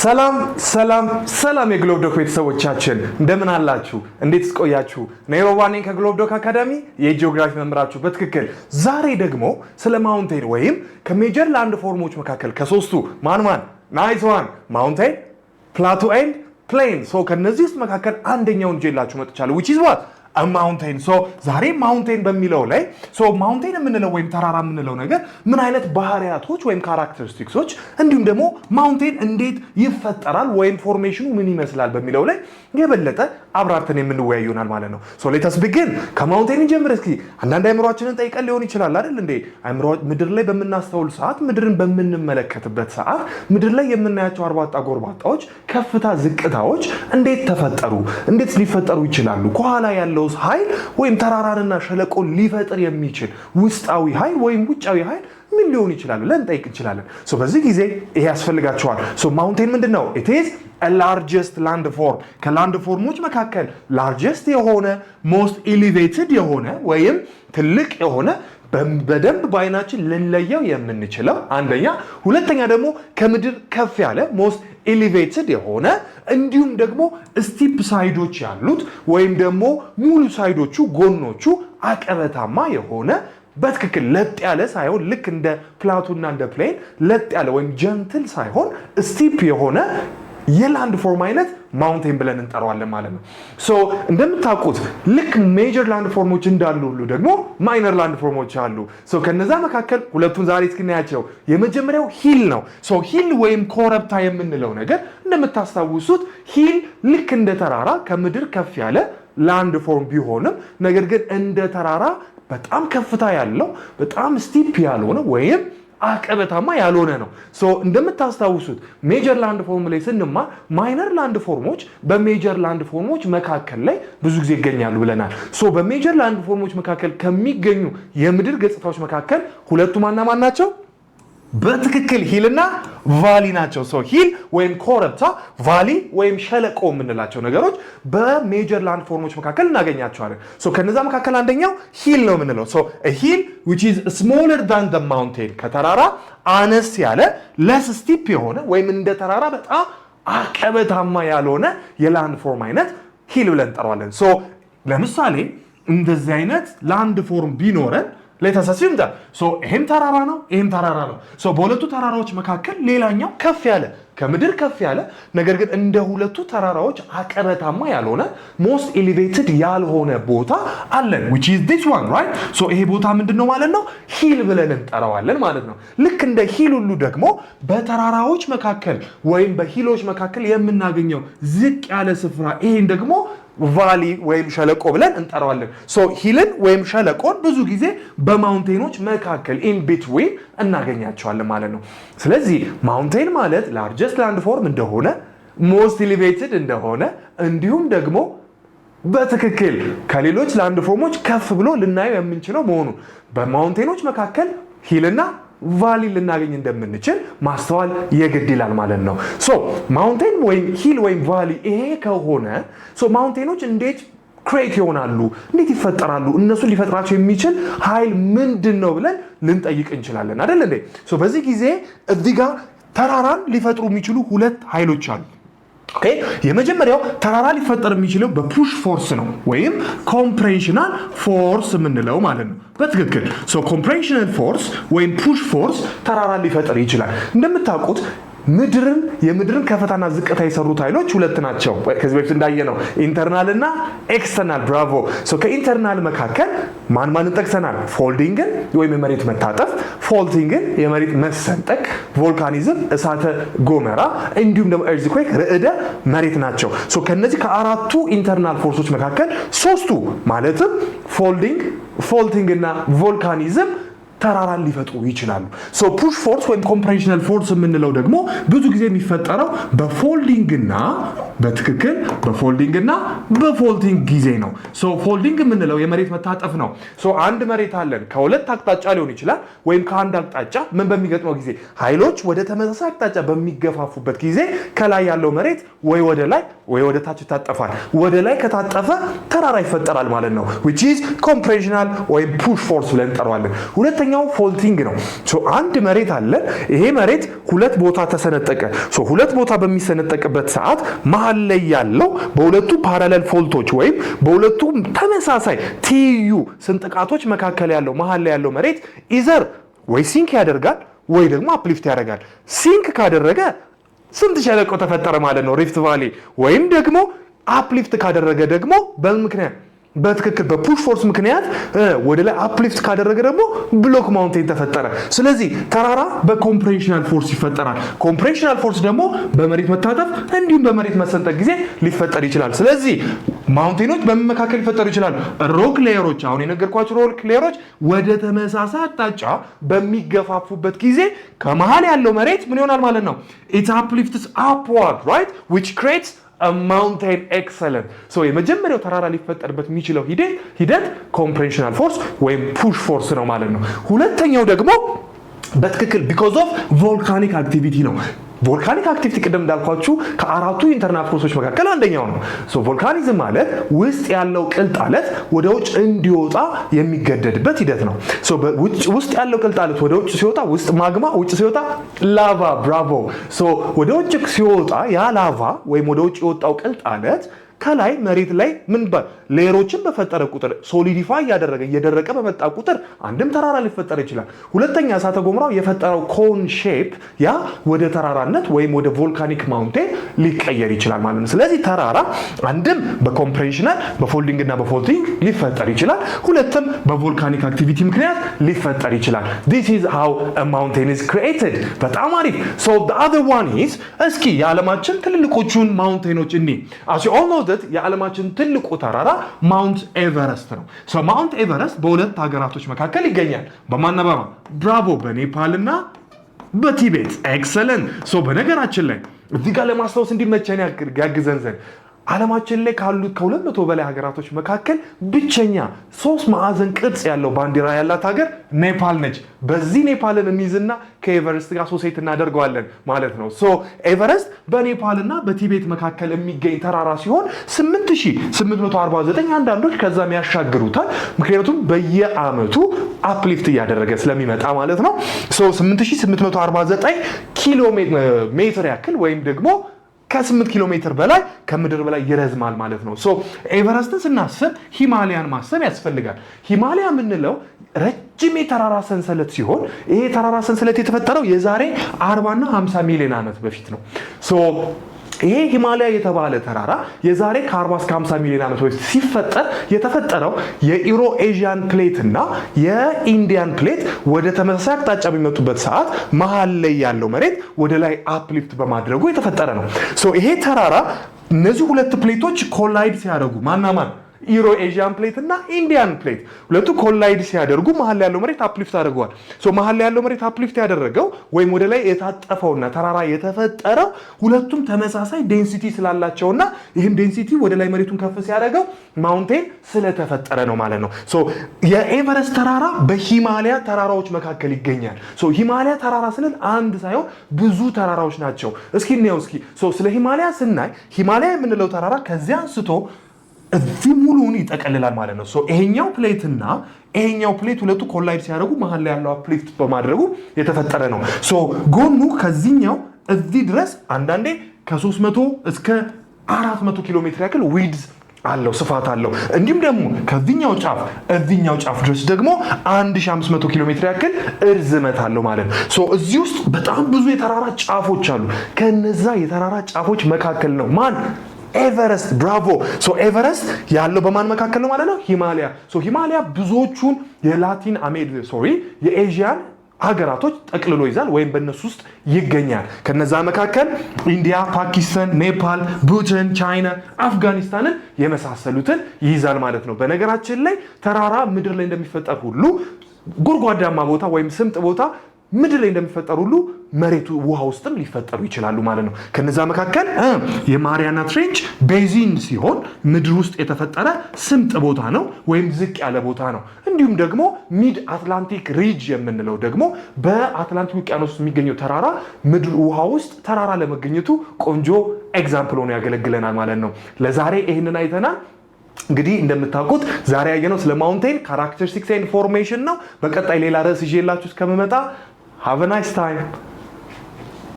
ሰላም የግሎብ ዶክ ቤተሰቦቻችን እንደምን አላችሁ? እንዴት ቆያችሁ? ኔሮባኔን ከግሎብ ዶክ አካዳሚ የጂኦግራፊ መምህራችሁ በትክክል ዛሬ ደግሞ ስለ ማውንቴን ወይም ከሜጀር ላንድ ፎርሞች መካከል ከሶስቱ ማን ናይስ ዋን ማውንቴን ፕላቶ ኤንድ ፕሌን ከነዚህ ውስጥ መካከል አንደኛውን ጄላችሁ መጥቻለሁ which is what a mountain ዛሬ ማውንቴን በሚለው ላይ ማውንቴን የምንለው ወይም ተራራ የምንለው ነገር ምን አይነት ባህሪያቶች ወይም ካራክተሪስቲክሶች እንዲሁም ደግሞ ማውንቴን እንዴት ይፈጠራል ወይም ፎርሜሽኑ ምን ይመስላል በሚለው ላይ የበለጠ አብራርተን የምንወያይ ይሆናል ማለት ነው። let us begin ከማውንቴን እንጀምር። እስኪ አንዳንድ አእምሮአችንን ጠይቀን ሊሆን ይችላል አይደል እንዴ? አእምሮ ምድር ላይ በምናስተውል ሰዓት ምድርን በምንመለከትበት ሰዓት ምድር ላይ የምናያቸው አርባጣ ጎርባጣዎች ከፍታ ዝቅታዎች እንዴት ተፈጠሩ? እንዴት ሊፈጠሩ ይችላሉ? ከኋላ ያለው ኃይል ወይም ተራራንና ሸለቆን ሊፈጥር የሚችል ውስጣዊ ኃይል ወይም ውጫዊ ኃይል ምን ሊሆን ይችላል ልንጠይቅ እንችላለን። በዚህ ጊዜ ይሄ ያስፈልጋቸዋል። ማውንቴን ምንድነው? it is a largest land form ከላንድ ፎርሞች መካከል largest የሆነ most elevated የሆነ ወይም ትልቅ የሆነ በደንብ ባይናችን ልንለየው የምንችለው አንደኛ፣ ሁለተኛ ደግሞ ከምድር ከፍ ያለ most elevated የሆነ እንዲሁም ደግሞ ስቲፕ ሳይዶች ያሉት ወይም ደግሞ ሙሉ ሳይዶቹ ጎኖቹ አቀበታማ የሆነ በትክክል ለጥ ያለ ሳይሆን ልክ እንደ ፕላቶና እንደ ፕሌን ለጥ ያለ ወይም ጀንትል ሳይሆን ስቲፕ የሆነ የላንድ ፎርም አይነት ማውንቴን ብለን እንጠራዋለን ማለት ነው። እንደምታውቁት ልክ ሜጀር ላንድ ፎርሞች እንዳሉ ሁሉ ደግሞ ማይነር ላንድ ፎርሞች አሉ። ከነዛ መካከል ሁለቱን ዛሬ እስኪናያቸው የመጀመሪያው ሂል ነው። ሂል ወይም ኮረብታ የምንለው ነገር እንደምታስታውሱት ሂል ልክ እንደ ተራራ ከምድር ከፍ ያለ ላንድ ፎርም ቢሆንም ነገር ግን እንደ ተራራ በጣም ከፍታ ያለው በጣም ስቲፕ ያልሆነ ወይም አቀበታማ ያልሆነ ነው። እንደምታስታውሱት ሜጀር ላንድ ፎርም ላይ ስንማር ማይነር ላንድ ፎርሞች በሜጀር ላንድ ፎርሞች መካከል ላይ ብዙ ጊዜ ይገኛሉ ብለናል። በሜጀር ላንድ ፎርሞች መካከል ከሚገኙ የምድር ገጽታዎች መካከል ሁለቱ ማን ናቸው? በትክክል ሂልና ቫሊ ናቸው። ሂል ወይም ኮረብታ፣ ቫሊ ወይም ሸለቆ የምንላቸው ነገሮች በሜጀር ላንድ ፎርሞች መካከል እናገኛቸዋለን። ከነዛ መካከል አንደኛው ሂል ነው የምንለው። ሂል which is smaller than the mountain ከተራራ አነስ ያለ less steep የሆነ ወይም እንደ ተራራ በጣም አቀበታማ ያልሆነ የላንድ ፎርም አይነት ሂል ብለን እንጠራዋለን። ለምሳሌ እንደዚህ አይነት ላንድ ፎርም ቢኖረን ለተሳሲም ይሄም ተራራ ነው ይሄም ተራራ ነው። በሁለቱ ተራራዎች መካከል ሌላኛው ከፍ ያለ ከምድር ከፍ ያለ ነገር ግን እንደ ሁለቱ ተራራዎች አቀበታማ ያልሆነ most elevated ያልሆነ ቦታ አለን which is this one right ይሄ ቦታ ምንድነው ማለት ነው? ሂል ብለን እንጠራዋለን ማለት ነው። ልክ እንደ ሂል ሁሉ ደግሞ በተራራዎች መካከል ወይም በሂሎች መካከል የምናገኘው ዝቅ ያለ ስፍራ ይሄን ደግሞ ቫሊ ወይም ሸለቆ ብለን እንጠራዋለን። ሂልን ወይም ሸለቆን ብዙ ጊዜ በማውንቴኖች መካከል in between እናገኛቸዋለን ማለት ነው። ስለዚህ ማውንቴን ማለት largest land form እንደሆነ most elevated እንደሆነ እንዲሁም ደግሞ በትክክል ከሌሎች ላንድ ፎርሞች ከፍ ብሎ ልናየው የምንችለው መሆኑ በማውንቴኖች መካከል ሂልና ቫሊ ልናገኝ እንደምንችል ማስተዋል የግድ ይላል ማለት ነው። ማውንቴን ወይም ሂል ወይም ቫሊ ይሄ ከሆነ ማውንቴኖች እንዴት ክሬት ይሆናሉ? እንዴት ይፈጠራሉ? እነሱ ሊፈጥራቸው የሚችል ኃይል ምንድነው ብለን ልንጠይቅ እንችላለን አይደል እንዴ? በዚህ ጊዜ እዚህ ጋር ተራራን ሊፈጥሩ የሚችሉ ሁለት ኃይሎች አሉ። የመጀመሪያው ተራራ ሊፈጠር የሚችለው በፑሽ ፎርስ ነው ወይም ኮምፕሬሽናል ፎርስ የምንለው ማለት ነው። በትክክል ኮምፕሬሽናል ፎርስ ወይም ፑሽ ፎርስ ተራራ ሊፈጠር ይችላል። እንደምታውቁት የምድርን ከፍታና ዝቅታ የሰሩት ኃይሎች ሁለት ናቸው። ከዚህ በፊት እንዳየነው ኢንተርናል እና ኤክስተርናል። ብራቮ። ከኢንተርናል መካከል ማን ጠቅሰናል? ፎልዲንግን ወይም የመሬት መታጠፍ፣ ፎልቲንግን የመሬት መሰንጠቅ፣ ቮልካኒዝም እሳተ ጎመራ እንዲሁም ደግሞ ኤርዝኩዌክ ርዕደ መሬት ናቸው። ከነዚህ ከአራቱ ኢንተርናል ፎርሶች መካከል ሶስቱ ማለትም ፎልቲንግ እና ቮልካኒዝም ተራራን ሊፈጥሩ ይችላሉ። ፑሽ ፎርስ ወይም ኮምፕሬሽናል ፎርስ የምንለው ደግሞ ብዙ ጊዜ የሚፈጠረው በፎልዲንግና በፎልቲንግ ጊዜ ነው። ፎልዲንግ የምንለው የመሬት መታጠፍ ነው። አንድ መሬት አለን ከሁለት አቅጣጫ ሊሆን ይችላል ወይም ከአንድ አቅጣጫ ምን በሚገጥመው ጊዜ ኃይሎች ወደ ተመሳሳይ አቅጣጫ በሚገፋፉበት ጊዜ ከላይ ያለው መሬት ወይ ወደ ላይ ወይ ወደ ታች ይታጠፋል። ወደ ላይ ከታጠፈ ተራራ ይፈጠራል ማለት ነው which is compressional ወይም push force ብለን እንጠራዋለን። ሁለተኛ ሁለተኛው ፎልቲንግ ነው። አንድ መሬት አለ። ይሄ መሬት ሁለት ቦታ ተሰነጠቀ። ሁለት ቦታ በሚሰነጠቅበት ሰዓት መሀል ላይ ያለው በሁለቱ ፓራሌል ፎልቶች ወይም በሁለቱ ተመሳሳይ ትይዩ ስንጥቃቶች መካከል ያለው መሀል ላይ ያለው መሬት ኢዘር ወይ ሲንክ ያደርጋል ወይ ደግሞ አፕሊፍት ያደርጋል። ሲንክ ካደረገ ስንት ሸለቆ ተፈጠረ ማለት ነው፣ ሪፍት ቫሊ። ወይም ደግሞ አፕሊፍት ካደረገ ደግሞ በምክንያት በትክክል በፑሽ ፎርስ ምክንያት ወደ ላይ አፕሊፍት ካደረገ ደግሞ ብሎክ ማውንቴን ተፈጠረ። ስለዚህ ተራራ በኮምፕሬሽናል ፎርስ ይፈጠራል። ኮምፕሬሽናል ፎርስ ደግሞ በመሬት መታጠፍ እንዲሁም በመሬት መሰንጠቅ ጊዜ ሊፈጠር ይችላል። ስለዚህ ማውንቴኖች በምን መካከል ሊፈጠሩ ይችላሉ? ሮክ ሌየሮች፣ አሁን የነገርኳችሁ ሮክ ሌየሮች ወደ ተመሳሳይ አቅጣጫ በሚገፋፉበት ጊዜ ከመሃል ያለው መሬት ምን ይሆናል ማለት ነው? it uplifts upward, right, which creates a mountain excellent. የመጀመሪያው ተራራ ሊፈጠርበት የሚችለው ሂደት ኮምፕሬሽናል ፎርስ ወይም ፑሽ ፎርስ ነው ማለት ነው። ሁለተኛው ደግሞ በትክክል because of volcanic activity ነው። ቮልካኒክ አክቲቪቲ ቅድም እንዳልኳችሁ ከአራቱ ኢንተርናል ፎርሶች መካከል አንደኛው ነው። ቮልካኒዝም ማለት ውስጥ ያለው ቅልጥ አለት ወደ ውጭ እንዲወጣ የሚገደድበት ሂደት ነው። ውስጥ ያለው ቅልጥ አለት ወደ ውጭ ሲወጣ ውስጥ ማግማ፣ ውጭ ሲወጣ ላቫ። ብራቮ። ወደ ውጭ ሲወጣ ያ ላቫ ወይም ወደ ውጭ የወጣው ቅልጥ አለት ከላይ መሬት ላይ ምን ሌየሮችን በፈጠረ ቁጥር ሶሊዲፋይ ያደረገ እየደረቀ በመጣ ቁጥር አንድም ተራራ ሊፈጠር ይችላል። ሁለተኛ እሳተ ገሞራው የፈጠረው ኮን ሼፕ ያ ወደ ተራራነት ወይም ወደ ቮልካኒክ ማውንቴን ሊቀየር ይችላል ማለት ነው። ስለዚህ ተራራ አንድም በኮምፕሬሽናል በፎልዲንግ እና በፎልቲንግ ሊፈጠር ይችላል። ሁለትም በቮልካኒክ አክቲቪቲ ምክንያት ሊፈጠር ይችላል። this is how a mountain is created። በጣም አሪፍ። so the other one is እስኪ የዓለማችን ትልልቆቹን ማውንቴኖች እኒ as you all know የዓለማችን ትልቁ ተራራ ማውንት ኤቨረስት ነው። ማውንት ኤቨረስት በሁለት ሀገራቶች መካከል ይገኛል። በማንና በማ? ብራቮ። በኔፓልና በቲቤት። ኤክሰለንት። በነገራችን ላይ እዚህ ጋር ለማስታወስ እንዲመቸን ያግዘን ዘንድ ዓለማችን ላይ ካሉት ከ200 በላይ ሀገራቶች መካከል ብቸኛ 3 ማዕዘን ቅርጽ ያለው ባንዲራ ያላት ሀገር ኔፓል ነች። በዚህ ኔፓልን እንይዝና ከኤቨረስት ጋር ሶሴት እናደርገዋለን ማለት ነው። ኤቨረስት በኔፓልና በቲቤት መካከል የሚገኝ ተራራ ሲሆን 8849 አንዳንዶች ከዛም ያሻግሩታል። ምክንያቱም በየአመቱ አፕሊፍት እያደረገ ስለሚመጣ ማለት ነው። 8849 ኪሎ ሜትር ያክል ወይም ደግሞ ከ8 ኪሎ ሜትር በላይ ከምድር በላይ ይረዝማል ማለት ነው። ኤቨረስትን ስናስብ ሂማሊያን ማሰብ ያስፈልጋል። ሂማሊያ የምንለው ረጅም የተራራ ሰንሰለት ሲሆን ይሄ የተራራ ሰንሰለት የተፈጠረው የዛሬ 40 እና 50 ሚሊዮን ዓመት በፊት ነው። ይሄ ሂማሊያ የተባለ ተራራ የዛሬ ከ40 እስከ 50 ሚሊዮን ዓመት በፊት ሲፈጠር የተፈጠረው የኢሮ ኤዥያን ፕሌት እና የኢንዲያን ፕሌት ወደ ተመሳሳይ አቅጣጫ በሚመጡበት ሰዓት መሃል ላይ ያለው መሬት ወደ ላይ አፕሊፍት በማድረጉ የተፈጠረ ነው። ይሄ ተራራ እነዚህ ሁለት ፕሌቶች ኮላይድ ሲያደርጉ ማናማን ኢሮ ኤዥያን ፕሌት እና ኢንዲያን ፕሌት ሁለቱ ኮላይድ ሲያደርጉ መሃል ያለው መሬት አፕሊፍት አድርገዋል። መሃል ያለው መሬት አፕሊፍት ያደረገው ወይም ወደ ላይ የታጠፈውና ተራራ የተፈጠረው ሁለቱም ተመሳሳይ ዴንሲቲ ስላላቸውና ይህም ዴንሲቲ ወደ ላይ መሬቱን ከፍ ሲያደርገው ማውንቴን ስለተፈጠረ ነው ማለት ነው። የኤቨረስት ተራራ በሂማሊያ ተራራዎች መካከል ይገኛል። ሂማሊያ ተራራ ስንል አንድ ሳይሆን ብዙ ተራራዎች ናቸው። እስኪ እንየው። ስለ ሂማሊያ ስናይ ሂማሊያ የምንለው ተራራ ከዚያ አንስቶ እዚህ ሙሉውን ይጠቀልላል ማለት ነው። ይሄኛው ፕሌት እና ይሄኛው ፕሌት ሁለቱ ኮላይድ ሲያደርጉ መሃል ላይ ያለው አፕሊፍት በማድረጉ የተፈጠረ ነው። ጎኑ ከዚህኛው እዚህ ድረስ አንዳንዴ ከ300 እስከ 400 ኪሎ ሜትር ያክል ዊድዝ አለው፣ ስፋት አለው። እንዲሁም ደግሞ ከዚህኛው ጫፍ እዚህኛው ጫፍ ድረስ ደግሞ 1500 ኪሎ ሜትር ያክል እርዝመት አለው ማለት ነው። እዚህ ውስጥ በጣም ብዙ የተራራ ጫፎች አሉ። ከነዛ የተራራ ጫፎች መካከል ነው ማን? ኤቨረስት። ብራቮ። ኤቨረስት ያለው በማን መካከል ነው ማለት ነው? ሂማሊያ። ሂማሊያ ብዙዎቹን የላቲን የኤዥያን ሀገራቶች ጠቅልሎ ይዛል ወይም በእነሱ ውስጥ ይገኛል። ከነዛ መካከል ኢንዲያ፣ ፓኪስታን፣ ኔፓል፣ ቡታን፣ ቻይና፣ አፍጋኒስታንን የመሳሰሉትን ይይዛል ማለት ነው። በነገራችን ላይ ተራራ ምድር ላይ እንደሚፈጠር ሁሉ ጎድጓዳማ ቦታ ወይም ስምጥ ቦታ ምድር ላይ እንደሚፈጠር ሁሉ መሬቱ ውሃ ውስጥም ሊፈጠሩ ይችላሉ ማለት ነው። ከነዛ መካከል የማሪያና ትሬንች ቤዚን ሲሆን ምድር ውስጥ የተፈጠረ ስምጥ ቦታ ነው ወይም ዝቅ ያለ ቦታ ነው። እንዲሁም ደግሞ ሚድ አትላንቲክ ሪጅ የምንለው ደግሞ በአትላንቲክ ውቅያኖስ ውስጥ የሚገኘው ተራራ ምድር ውሃ ውስጥ ተራራ ለመገኘቱ ቆንጆ ኤግዛምፕል ሆኖ ያገለግለናል ማለት ነው። ለዛሬ ይህንን አይተናል። እንግዲህ እንደምታውቁት ዛሬ ያየነው ስለ ማውንቴን ካራክተሪስቲክስ ኤንድ ፎርሜሽን ነው። በቀጣይ ሌላ ርዕስ ይዤላችሁ እስከምመጣ have a nice time